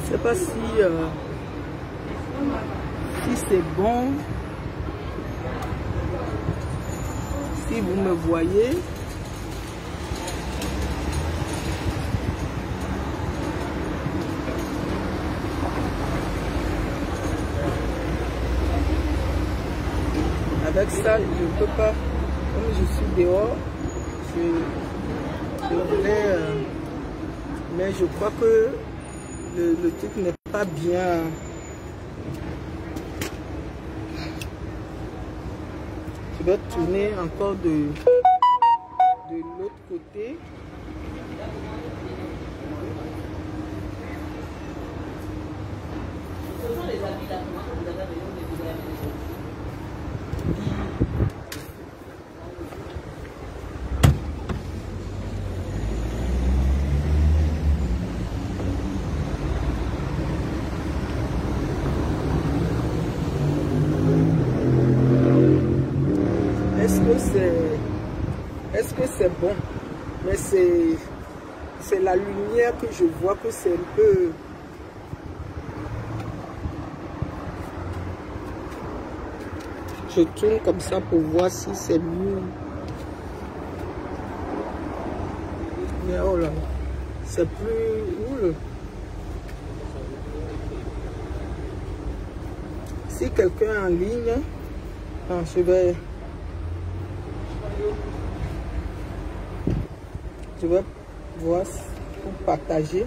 Je ne sais pas si c'est bon, si vous me voyez. Avec ça, je ne peux pas, comme je suis dehors, je devrais, mais je crois que le truc n'est pas bien. Je vais tourner encore de l'autre côté. Est-ce que c'est bon? Mais c'est la lumière que je vois que c'est un peu... Je tourne comme ça pour voir si c'est mieux. Mais oh là, c'est plus... Oula. Si quelqu'un est en ligne, je vais voir pour partager.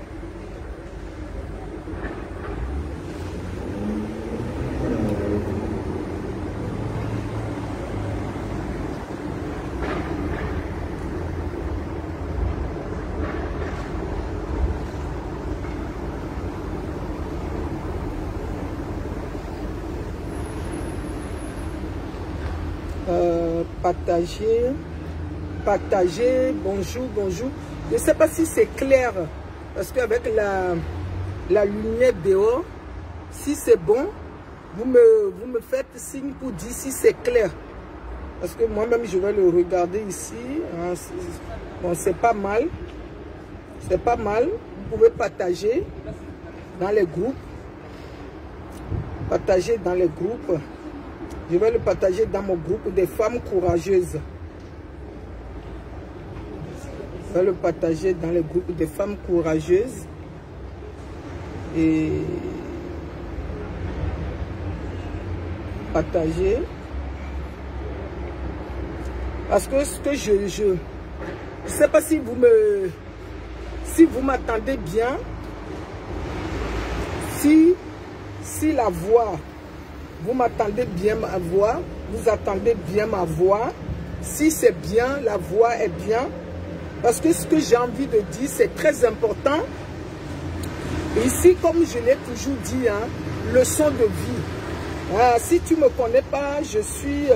Partager, bonjour. Je ne sais pas si c'est clair, parce qu'avec la lumière dehors, si c'est bon, vous me faites signe pour dire si c'est clair. Parce que moi-même, je vais le regarder ici. Hein, bon, c'est pas mal. C'est pas mal. Vous pouvez partager dans les groupes. Partager dans les groupes. Je vais le partager dans mon groupe des femmes courageuses. Je vais le partager dans le groupe des femmes courageuses. Et partager. Parce que ce que je ne sais pas si vous m'attendez bien. Si la voix, vous m'attendez bien ma voix, vous attendez bien ma voix. Si c'est bien, la voix est bien. Parce que ce que j'ai envie de dire, c'est très important. Et ici, comme je l'ai toujours dit, hein, leçon de vie. Si tu ne me connais pas, je suis...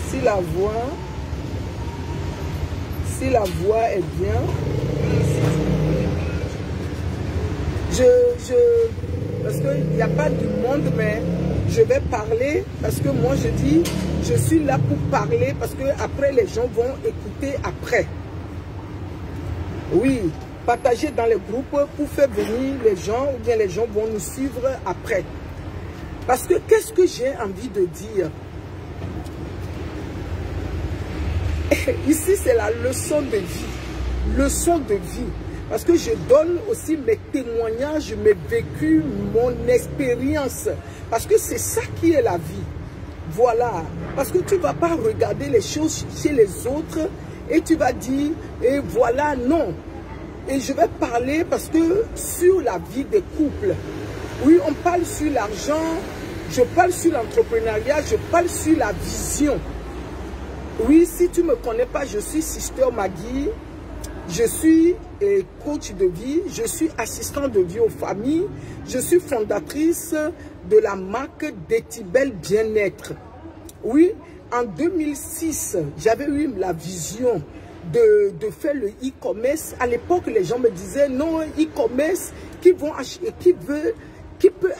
si la voix est bien, parce qu'il n'y a pas du monde, mais je vais parler, parce que moi je dis, je suis là pour parler, parce que après les gens vont écouter après. Oui, partager dans les groupes pour faire venir les gens, ou bien les gens vont nous suivre après. Parce que qu'est-ce que j'ai envie de dire? Ici, c'est la leçon de vie. Leçon de vie. Parce que je donne aussi mes témoignages, mes vécus, mon expérience. Parce que c'est ça qui est la vie. Voilà. Parce que tu ne vas pas regarder les choses chez les autres et tu vas dire, et voilà, non. Et je vais parler parce que sur la vie des couples, oui, on parle sur l'argent, je parle sur l'entrepreneuriat, je parle sur la vision. Oui, si tu ne me connais pas, je suis Sister Maggie. Je suis coach de vie, je suis assistant de vie aux familles, je suis fondatrice de la marque Détibel Bien-être. Oui, en 2006, j'avais eu la vision de faire le e-commerce. À l'époque, les gens me disaient non, e-commerce, qui peut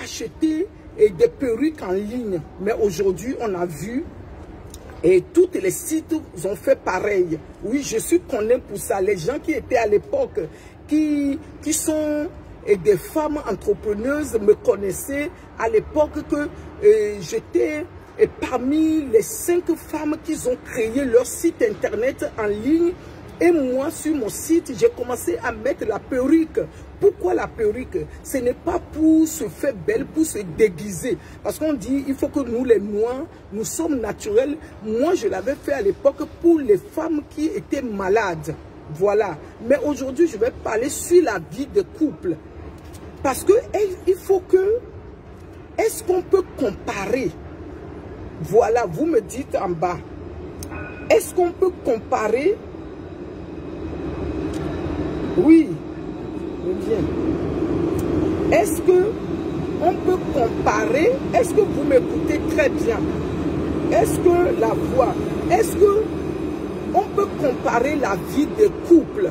acheter des perruques en ligne. Mais aujourd'hui, on a vu Et tous les sites ont fait pareil. Oui, je suis connu pour ça. Les gens qui étaient à l'époque, qui sont des femmes entrepreneuses, me connaissaient à l'époque que j'étais parmi les 5 femmes qui ont créé leur site internet en ligne. Et moi, sur mon site, j'ai commencé à mettre la perruque. Pourquoi la perruque? Ce n'est pas pour se faire belle, pour se déguiser. Parce qu'on dit, il faut que nous, les Noirs, nous sommes naturels. Moi, je l'avais fait à l'époque pour les femmes qui étaient malades. Voilà. Mais aujourd'hui, je vais parler sur la vie de couple. Parce que il faut que... Est-ce qu'on peut comparer? Voilà, vous me dites en bas. Est-ce qu'on peut comparer? Oui. Est-ce que on peut comparer? Est-ce que vous m'écoutez très bien? Est-ce que la voix? Est-ce que on peut comparer la vie des couples?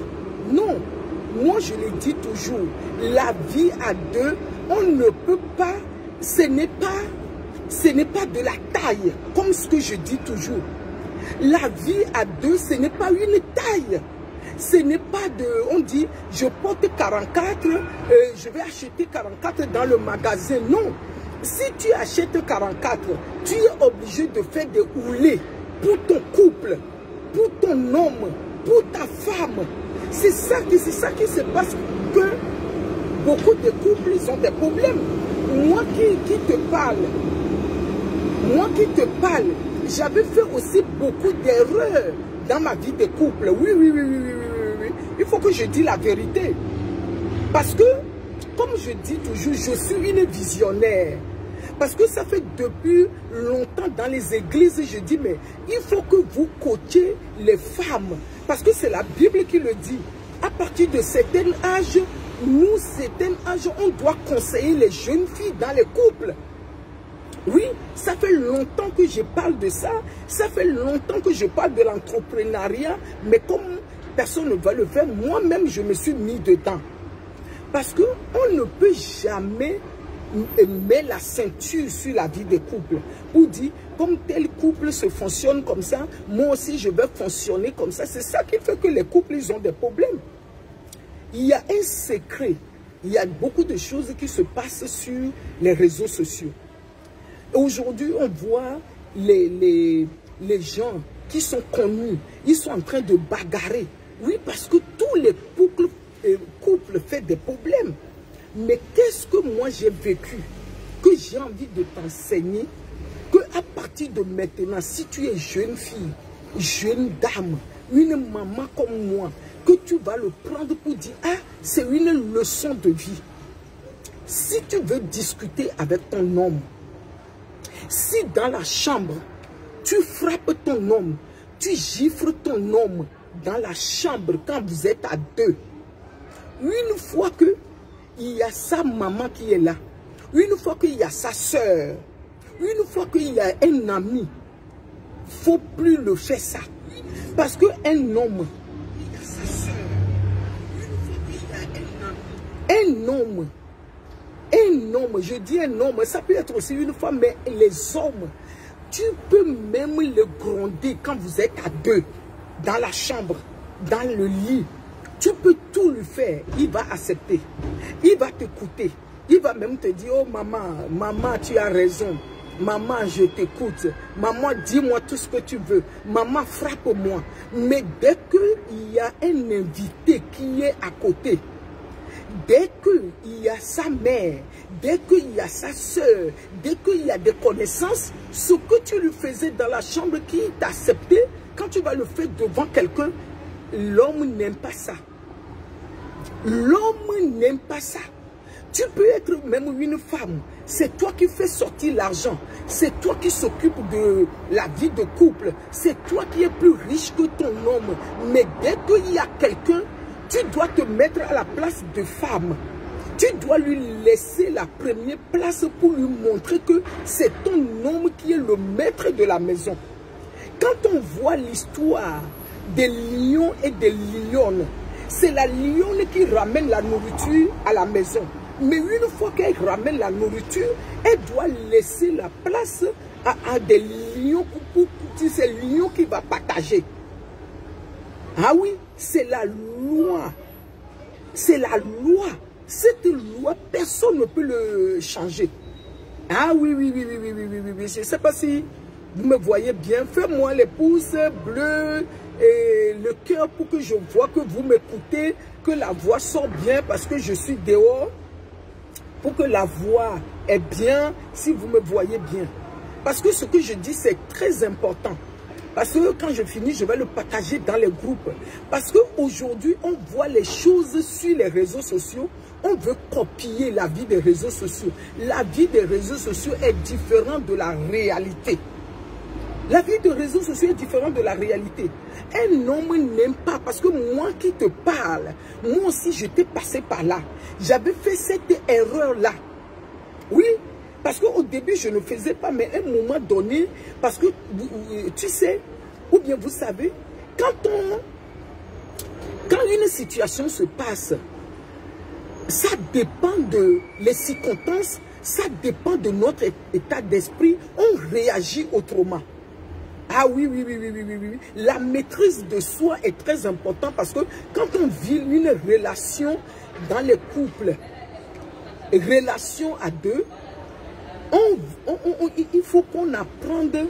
Non. Moi, je le dis toujours. La vie à deux, on ne peut pas. Ce n'est pas de la taille, comme ce que je dis toujours. La vie à deux, ce n'est pas une taille. Ce n'est pas de... On dit, je porte 44, je vais acheter 44 dans le magasin. Non. Si tu achètes 44, tu es obligé de faire des houlets pour ton couple, pour ton homme, pour ta femme. C'est ça qui se passe, que beaucoup de couples, ils ont des problèmes. Moi qui te parle, j'avais fait aussi beaucoup d'erreurs dans ma vie de couple. Oui. Il faut que je dise la vérité. Parce que, comme je dis toujours, je suis une visionnaire. Parce que ça fait depuis longtemps dans les églises, je dis, mais il faut que vous coachiez les femmes. Parce que c'est la Bible qui le dit. À partir de certain âge, nous, certain âge, on doit conseiller les jeunes filles dans les couples. Oui, ça fait longtemps que je parle de ça. Ça fait longtemps que je parle de l'entrepreneuriat. Mais comme personne ne va le faire, moi-même, je me suis mis dedans. Parce qu'on ne peut jamais mettre la ceinture sur la vie des couples. Pour dire, comme tel couple se fonctionne comme ça, moi aussi, je vais fonctionner comme ça. C'est ça qui fait que les couples, ils ont des problèmes. Il y a un secret. Il y a beaucoup de choses qui se passent sur les réseaux sociaux. Aujourd'hui, on voit les gens qui sont connus, ils sont en train de bagarrer. Oui, parce que tous les couples font des problèmes. Mais qu'est-ce que moi j'ai vécu, que j'ai envie de t'enseigner, que à partir de maintenant, si tu es jeune fille, jeune dame, une maman comme moi, que tu vas le prendre pour dire, ah, c'est une leçon de vie. Si tu veux discuter avec ton homme, si dans la chambre, tu frappes ton homme, tu gifles ton homme dans la chambre quand vous êtes à deux, une fois qu'il y a sa maman qui est là, une fois qu'il y a sa soeur, une fois qu'il y a un ami, il ne faut plus le faire ça. Parce qu'un homme, il y a sa soeur, une fois qu'il y a un homme, je dis un homme, ça peut être aussi une femme, mais les hommes, tu peux même le gronder quand vous êtes à deux, dans la chambre, dans le lit. Tu peux tout lui faire, il va accepter, il va t'écouter, il va même te dire, oh maman, tu as raison, maman, je t'écoute, maman, dis-moi tout ce que tu veux, maman, frappe-moi. Mais dès qu'il y a un invité qui est à côté, dès qu'il y a sa mère, dès qu'il y a sa soeur, dès qu'il y a des connaissances, ce que tu lui faisais dans la chambre qui t'a accepté, quand tu vas le faire devant quelqu'un, l'homme n'aime pas ça. L'homme n'aime pas ça. Tu peux être même une femme. C'est toi qui fais sortir l'argent. C'est toi qui s'occupe de la vie de couple. C'est toi qui es plus riche que ton homme. Mais dès qu'il y a quelqu'un, tu dois te mettre à la place de femme. Tu dois lui laisser la première place pour lui montrer que c'est ton homme qui est le maître de la maison. Quand on voit l'histoire des lions et des lionnes, c'est la lionne qui ramène la nourriture à la maison. Mais une fois qu'elle ramène la nourriture, elle doit laisser la place à des lions petit, c'est l'union qui va partager. Ah oui, c'est la loi. C'est la loi. Cette loi, personne ne peut le changer. Ah oui, oui. Je ne sais pas si vous me voyez bien. Faites-moi les pouces bleus et le cœur pour que je vois que vous m'écoutez, que la voix sort bien parce que je suis dehors. Pour que la voix est bien, si vous me voyez bien. Parce que ce que je dis, c'est très important. Parce que quand je finis, je vais le partager dans les groupes. Parce qu'aujourd'hui, on voit les choses sur les réseaux sociaux. On veut copier la vie des réseaux sociaux. La vie des réseaux sociaux est différente de la réalité. La vie des réseaux sociaux est différente de la réalité. Un homme n'aime pas, parce que moi qui te parle, moi aussi j'étais passé par là. J'avais fait cette erreur-là. Oui, parce qu'au début je ne faisais pas, mais à un moment donné, parce que tu sais, ou bien vous savez, quand une situation se passe, ça dépend de les circonstances, ça dépend de notre état d'esprit, on réagit autrement. Ah oui. La maîtrise de soi est très importante parce que quand on vit une relation dans les couples, relation à deux, il faut qu'on apprenne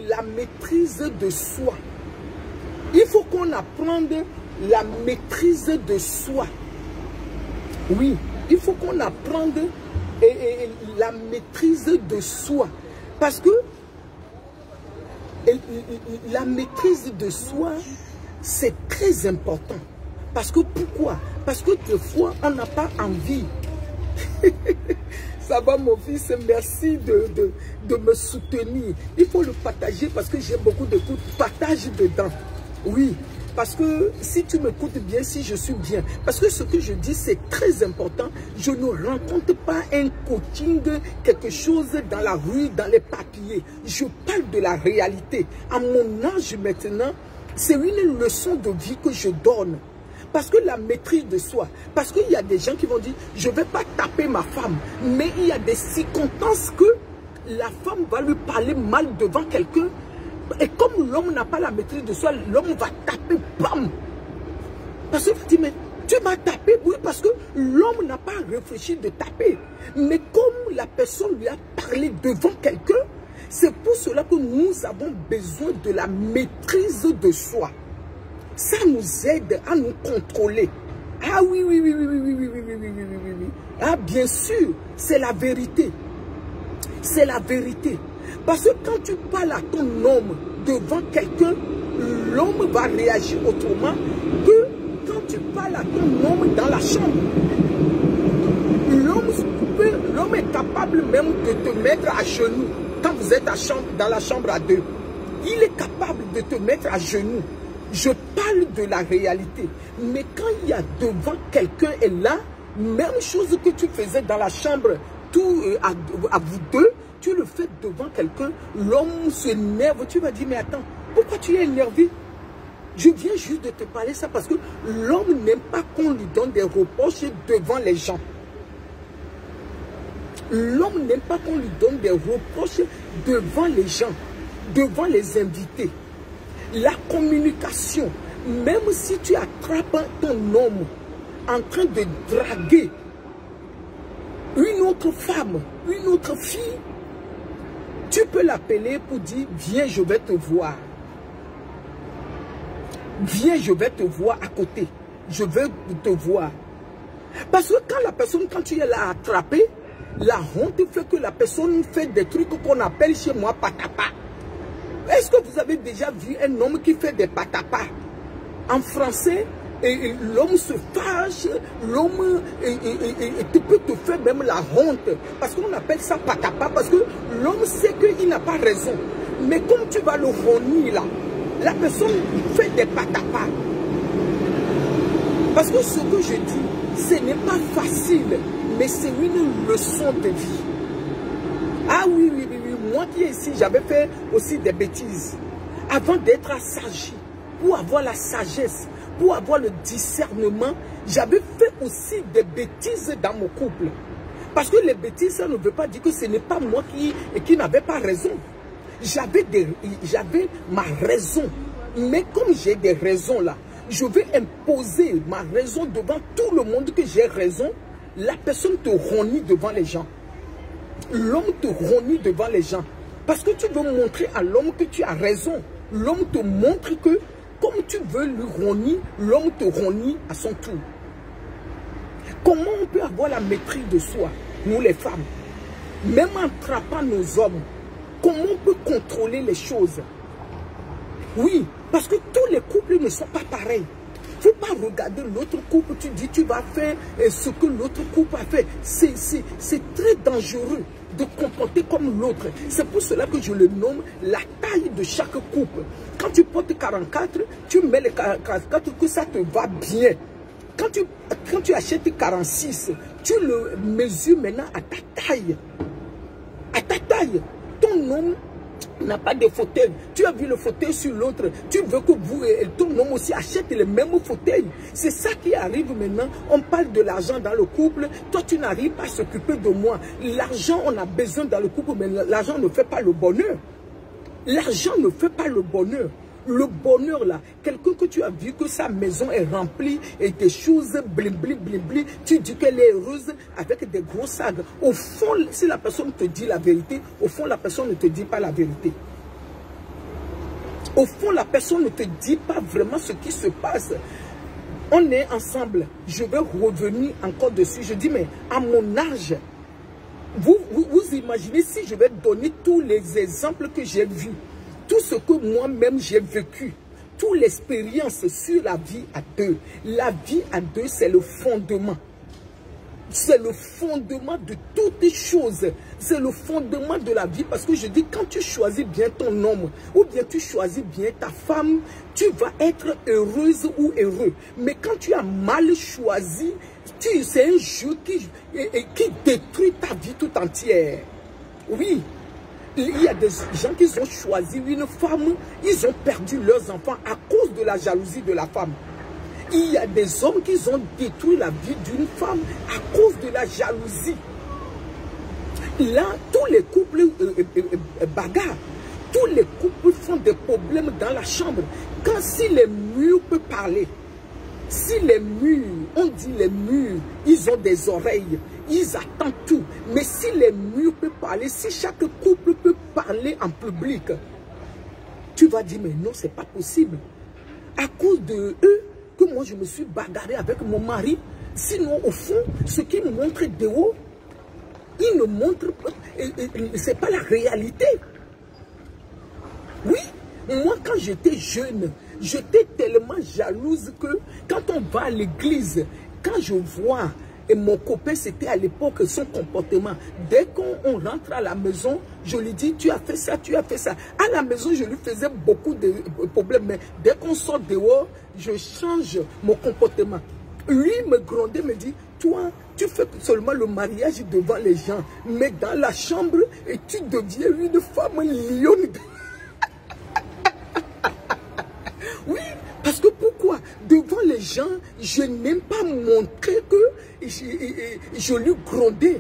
la maîtrise de soi. Il faut qu'on apprenne la maîtrise de soi. Oui, il faut qu'on apprenne la maîtrise de soi. Parce que la maîtrise de soi, c'est très important. Parce que pourquoi? Parce que des fois, on n'a pas envie. Ça va mon fils, merci de me soutenir. Il faut le partager parce que j'ai beaucoup d'écoute. Partage dedans. Oui. Parce que si tu m'écoutes bien, si je suis bien, parce que ce que je dis, c'est très important. Je ne rencontre pas un coaching, quelque chose dans la rue, dans les papiers. Je parle de la réalité. À mon âge maintenant, c'est une leçon de vie que je donne. Parce que la maîtrise de soi, parce qu'il y a des gens qui vont dire, je ne vais pas taper ma femme, mais il y a des circonstances que la femme va lui parler mal devant quelqu'un. Et comme l'homme n'a pas la maîtrise de soi, l'homme va taper, bam. Parce que tu dis, mais tu m'as tapé, oui, parce que l'homme n'a pas réfléchi de taper. Mais comme la personne lui a parlé devant quelqu'un, c'est pour cela que nous avons besoin de la maîtrise de soi. Ça nous aide à nous contrôler. Ah oui. Ah bien sûr, c'est la vérité. C'est la vérité. Parce que quand tu parles à ton homme devant quelqu'un, l'homme va réagir autrement que quand tu parles à ton homme dans la chambre. L'homme est capable même de te mettre à genoux quand vous êtes dans la chambre à deux. Il est capable de te mettre à genoux. Je parle de la réalité. Mais quand il y a devant quelqu'un et là, même chose que tu faisais dans la chambre à vous deux, tu le fais devant quelqu'un, l'homme s'énerve, tu vas dire, mais attends, pourquoi tu es énervé? Je viens juste de te parler ça parce que l'homme n'aime pas qu'on lui donne des reproches devant les gens. L'homme n'aime pas qu'on lui donne des reproches devant les gens, devant les invités. La communication, même si tu attrapes ton homme en train de draguer une autre femme, une autre fille, tu peux l'appeler pour dire, viens, je vais te voir. Viens, je vais te voir à côté. Je veux te voir. Parce que quand la personne, quand tu l'as attrapée, la honte fait que la personne fait des trucs qu'on appelle chez moi patapa. Est-ce que vous avez déjà vu un homme qui fait des patapa? En français, l'homme se fâche, l'homme peut te faire même la honte. Parce qu'on appelle ça patapa, parce que l'homme sait qu'il n'a pas raison. Mais comme tu vas le honir là, la personne fait des patapa. Parce que ce que je dis, ce n'est pas facile, mais c'est une leçon de vie. Ah oui, moi qui est ici, j'avais fait aussi des bêtises. Avant d'être assagi, pour avoir la sagesse, pour avoir le discernement, j'avais fait aussi des bêtises dans mon couple. Parce que les bêtises, ça ne veut pas dire que ce n'est pas moi qui n'avais pas raison. J'avais ma raison. Mais comme j'ai des raisons là, je vais imposer ma raison devant tout le monde que j'ai raison. La personne te renie devant les gens. L'homme te renie devant les gens. Parce que tu veux montrer à l'homme que tu as raison. L'homme te montre que, comme tu veux lui renier, l'homme te renie à son tour. Comment on peut avoir la maîtrise de soi, nous les femmes? Même en trappant nos hommes, comment on peut contrôler les choses? Oui, parce que tous les couples ne sont pas pareils. Il ne faut pas regarder l'autre couple, tu dis tu vas faire ce que l'autre couple a fait. C'est très dangereux de comporter comme l'autre. C'est pour cela que je le nomme la taille de chaque couple. Quand tu portes 44, tu mets les 44 que ça te va bien. Quand tu achètes 46, tu le mesures maintenant à ta taille. À ta taille. Ton homme n'a pas de fauteuil. Tu as vu le fauteuil sur l'autre. Tu veux que vous et ton homme aussi achètent les mêmes fauteuils. C'est ça qui arrive maintenant. On parle de l'argent dans le couple. Toi, tu n'arrives pas à s'occuper de moi. L'argent, on a besoin dans le couple, mais l'argent ne fait pas le bonheur. L'argent ne fait pas le bonheur. Le bonheur là, quelqu'un que tu as vu que sa maison est remplie et des choses blim, tu dis qu'elle est heureuse avec des gros sacs. Au fond, si la personne te dit la vérité, au fond la personne ne te dit pas la vérité. Au fond la personne ne te dit pas vraiment ce qui se passe. On est ensemble, je vais revenir encore dessus. Je dis mais à mon âge, vous imaginez si je vais donner tous les exemples que j'ai vus. Tout ce que moi-même j'ai vécu, toute l'expérience sur la vie à deux. La vie à deux, c'est le fondement. C'est le fondement de toutes choses. C'est le fondement de la vie. Parce que je dis, quand tu choisis bien ton homme, ou bien tu choisis bien ta femme, tu vas être heureuse ou heureux. Mais quand tu as mal choisi, c'est un jeu qui détruit ta vie tout entière. Oui. Il y a des gens qui ont choisi une femme, ils ont perdu leurs enfants à cause de la jalousie de la femme. Il y a des hommes qui ont détruit la vie d'une femme à cause de la jalousie. Là, tous les couples bagarrent. Tous les couples font des problèmes dans la chambre. Quand si les murs peuvent parler, si les murs, on dit les murs, ils ont des oreilles, ils attendent tout. Mais si les murs peuvent parler, si chaque couple peut parler en public, tu vas dire, mais non, c'est pas possible. À cause de eux, que moi je me suis bagarré avec mon mari. Sinon, au fond, ce qu'ils montrent de haut, ils ne montrent pas, c'est pas la réalité. Oui, moi quand j'étais jeune, j'étais tellement jalouse que quand on va à l'église, quand je vois, et mon copain c'était à l'époque son comportement, dès qu'on rentre à la maison, je lui dis tu as fait ça, tu as fait ça. À la maison je lui faisais beaucoup de problèmes, mais dès qu'on sort dehors, je change mon comportement. Lui me grondait, me dit, toi tu fais seulement le mariage devant les gens, mais dans la chambre, et tu deviens une femme lionne. Oui, parce que pourquoi? Devant les gens, je n'aime pas montrer que je lui grondais.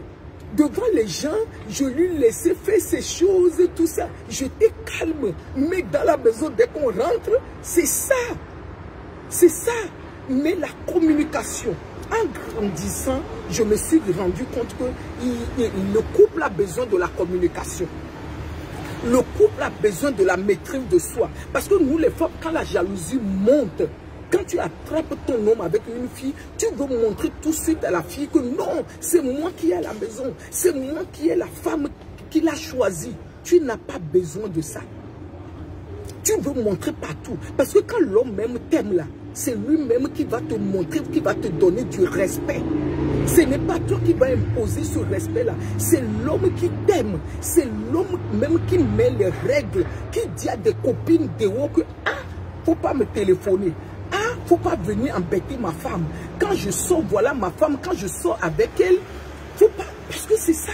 Devant les gens, je lui laissais faire ces choses, tout ça. J'étais calme. Mais dans la maison, dès qu'on rentre, c'est ça. C'est ça. Mais la communication, en grandissant, je me suis rendu compte que le couple a besoin de la communication. Le couple a besoin de la maîtrise de soi. Parce que nous, les femmes, quand la jalousie monte, quand tu attrapes ton homme avec une fille, tu veux montrer tout de suite à la fille que non, c'est moi qui ai à la maison. C'est moi qui ai la femme qui l'a choisie. Tu n'as pas besoin de ça. Tu veux montrer partout. Parce que quand l'homme même t'aime là, c'est lui-même qui va te montrer, qui va te donner du respect. Ce n'est pas toi qui vas imposer ce respect-là. C'est l'homme qui t'aime. C'est l'homme même qui met les règles, qui dit à des copines de haut que « Ah, faut pas me téléphoner. Ah, faut pas venir embêter ma femme. Quand je sors, voilà ma femme. Quand je sors avec elle, faut pas... » Parce que c'est ça.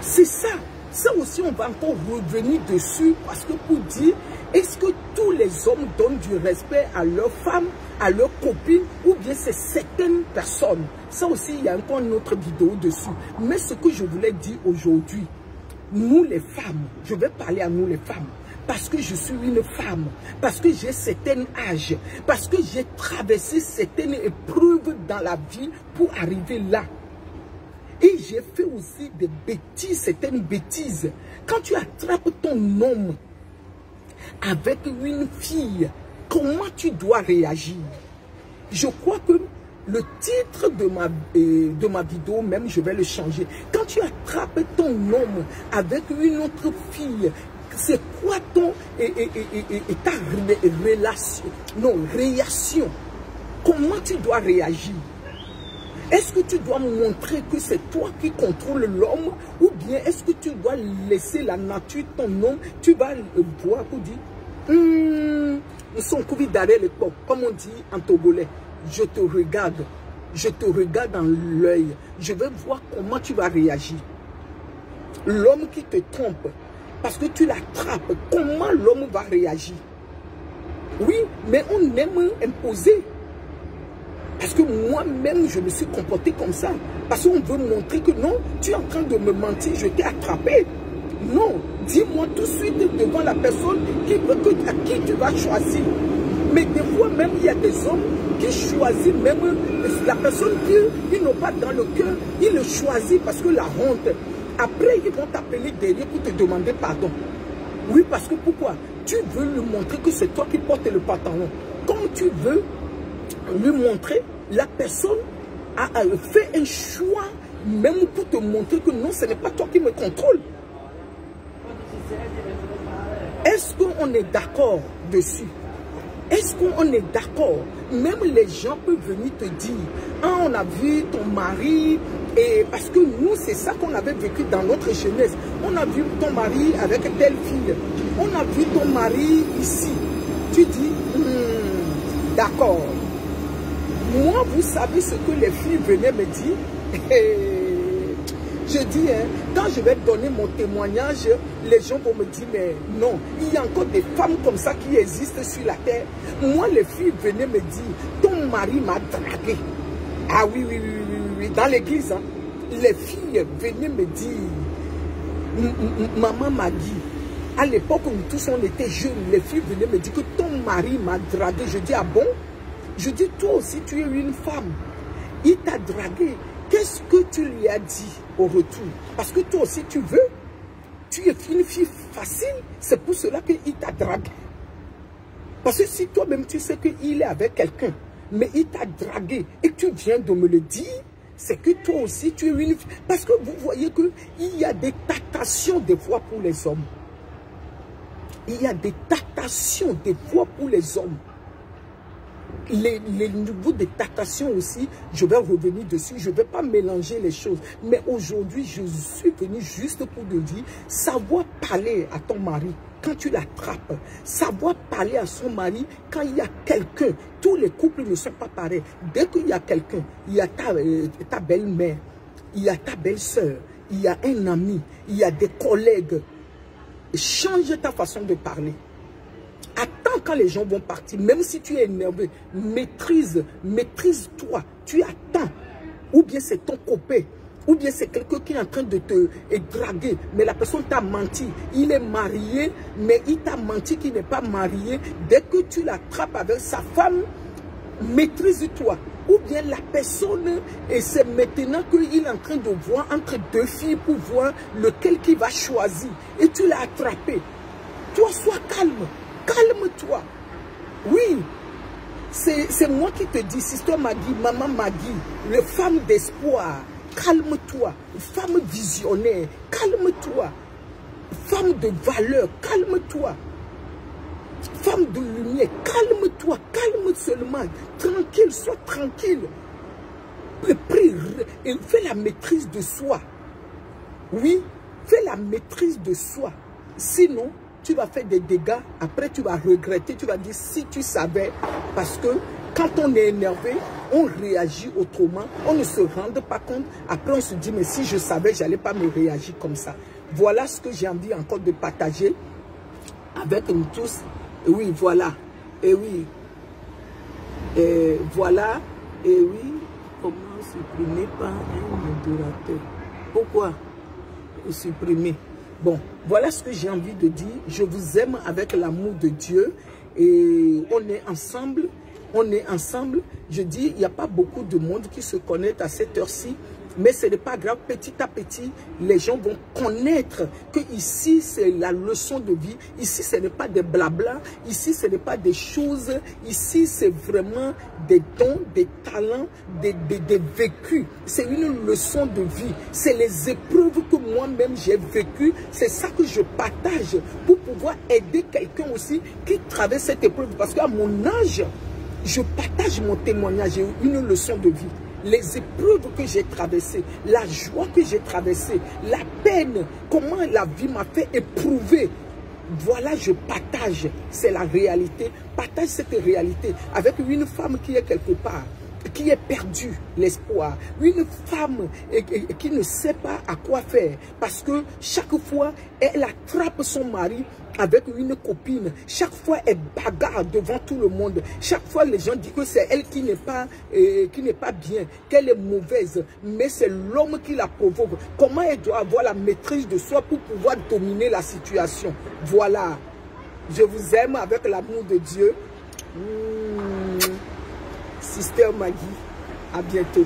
C'est ça. Ça aussi, on va encore revenir dessus parce que pour dire Est-ce que tous les hommes donnent du respect à leurs femmes, à leurs copines, ou bien c'est certaines personnes? Ça aussi, il y a encore une autre vidéo dessus. Mais ce que je voulais dire aujourd'hui, nous les femmes, je vais parler à nous les femmes, parce que je suis une femme, parce que j'ai certain âge, parce que j'ai traversé certaines épreuves dans la vie pour arriver là. Et j'ai fait aussi des bêtises, certaines bêtises. Quand tu attrapes ton homme avec une fille, comment tu dois réagir? Je crois que le titre de ma vidéo, même, je vais le changer. Quand tu attrapes ton homme avec une autre fille, c'est quoi ta réaction? Comment tu dois réagir? Est-ce que tu dois montrer que c'est toi qui contrôles l'homme, ou bien est-ce que tu dois laisser la nature, ton homme, tu vas le voir pour dire nous sommes couverts d'arrêt le corps, comme on dit en togolais. Je te regarde dans l'œil, je vais voir comment tu vas réagir. L'homme qui te trompe, parce que tu l'attrapes, comment l'homme va réagir? Oui, mais on aime imposer. Parce que moi-même, je me suis comporté comme ça. Parce qu'on veut montrer que non, tu es en train de me mentir, je t'ai attrapé. Non, dis-moi tout de suite devant la personne à qui tu vas choisir. Mais des fois même, il y a des hommes qui choisissent même la personne qu'ils n'ont pas dans le cœur. Ils le choisissent parce que la honte. Après, ils vont t'appeler derrière pour te demander pardon. Oui, parce que pourquoi? Tu veux lui montrer que c'est toi qui portes le pantalon. Comme tu veux lui montrer, la personne a fait un choix, même pour te montrer que non, ce n'est pas toi qui me contrôle. Est-ce qu'on est d'accord dessus? Est-ce qu'on est d'accord? Même les gens peuvent venir te dire, ah, on a vu ton mari, et parce que nous, c'est ça qu'on avait vécu dans notre jeunesse. On a vu ton mari avec telle fille. On a vu ton mari ici. Tu dis, d'accord. Moi, vous savez ce que les filles venaient me dire? Je dis, quand je vais donner mon témoignage, les gens vont me dire, mais non, il y a encore des femmes comme ça qui existent sur la terre. Moi, les filles venaient me dire, ton mari m'a dragué. Ah oui, oui, oui, oui, oui. Dans l'église, hein, les filles venaient me dire, maman Maggie, à l'époque où tous on était jeunes, les filles venaient me dire que ton mari m'a dragué. Je dis, ah bon? Je dis, toi aussi, tu es une femme. Il t'a dragué. Qu'est-ce que tu lui as dit au retour? Parce que toi aussi, tu veux. Tu es une fille facile. C'est pour cela qu'il t'a dragué. Parce que si toi-même, tu sais qu'il est avec quelqu'un, mais il t'a dragué et que tu viens de me le dire, c'est que toi aussi, tu es une fille. Parce que vous voyez qu'il y a des tentations des fois pour les hommes. Il y a des tentations des fois pour les hommes. Les niveaux de tentations aussi, je vais revenir dessus, je ne vais pas mélanger les choses. Mais aujourd'hui, je suis venu juste pour te dire, savoir parler à ton mari quand tu l'attrapes, savoir parler à son mari quand il y a quelqu'un. Tous les couples ne sont pas pareils. Dès qu'il y a quelqu'un, il y a ta belle-mère, il y a ta belle-sœur, il y a un ami, il y a des collègues. Change ta façon de parler. Attends quand les gens vont partir, même si tu es énervé, maîtrise-toi, tu attends. Ou bien c'est ton copain, ou bien c'est quelqu'un qui est en train de te draguer, mais la personne t'a menti. Il est marié, mais il t'a menti qu'il n'est pas marié. Dès que tu l'attrapes avec sa femme, maîtrise-toi. Ou bien la personne, et c'est maintenant qu'il est en train de voir entre deux filles pour voir lequel qui va choisir. Et tu l'as attrapé. Toi, sois calme. Calme-toi. Oui, c'est moi qui te dis, sister Maggie, maman Maggie, les femmes d'espoir, calme-toi. Femme visionnaire, calme-toi. Femme de valeur, calme-toi. Femme de lumière, calme-toi, calme seulement. Tranquille, sois tranquille. Et fais la maîtrise de soi. Oui, fais la maîtrise de soi. Sinon, tu vas faire des dégâts, après tu vas regretter, tu vas dire si tu savais, parce que quand on est énervé, on réagit autrement, on ne se rend pas compte, après on se dit mais si je savais, je n'allais pas me réagir comme ça. Voilà ce que j'ai envie encore de partager avec nous tous. Oui, voilà. Et oui. Et voilà. Et oui. Comment supprimer par un modérateur? Pourquoi supprimer? Bon, voilà ce que j'ai envie de dire. Je vous aime avec l'amour de Dieu. Et on est ensemble. On est ensemble. Je dis, il n'y a pas beaucoup de monde qui se connaît à cette heure-ci. Mais ce n'est pas grave, petit à petit, les gens vont connaître que ici, c'est la leçon de vie. Ici, ce n'est pas des blabla. Ici, ce n'est pas des choses. Ici, c'est vraiment des dons, des talents, des vécus. C'est une leçon de vie. C'est les épreuves que moi-même j'ai vécues. C'est ça que je partage pour pouvoir aider quelqu'un aussi qui traverse cette épreuve. Parce qu'à mon âge, je partage mon témoignage et une leçon de vie. Les épreuves que j'ai traversées, la joie que j'ai traversée, la peine, comment la vie m'a fait éprouver. Voilà, je partage, c'est la réalité. Partage cette réalité avec une femme qui est quelque part, qui est perdue l'espoir. Une femme qui ne sait pas à quoi faire. Parce que chaque fois, elle attrape son mari avec une copine. Chaque fois, elle bagarre devant tout le monde. Chaque fois, les gens disent que c'est elle qui n'est pas bien, qu'elle est mauvaise. Mais c'est l'homme qui la provoque. Comment elle doit avoir la maîtrise de soi pour pouvoir dominer la situation? Voilà. Je vous aime avec l'amour de Dieu. Sister Maggie, à bientôt.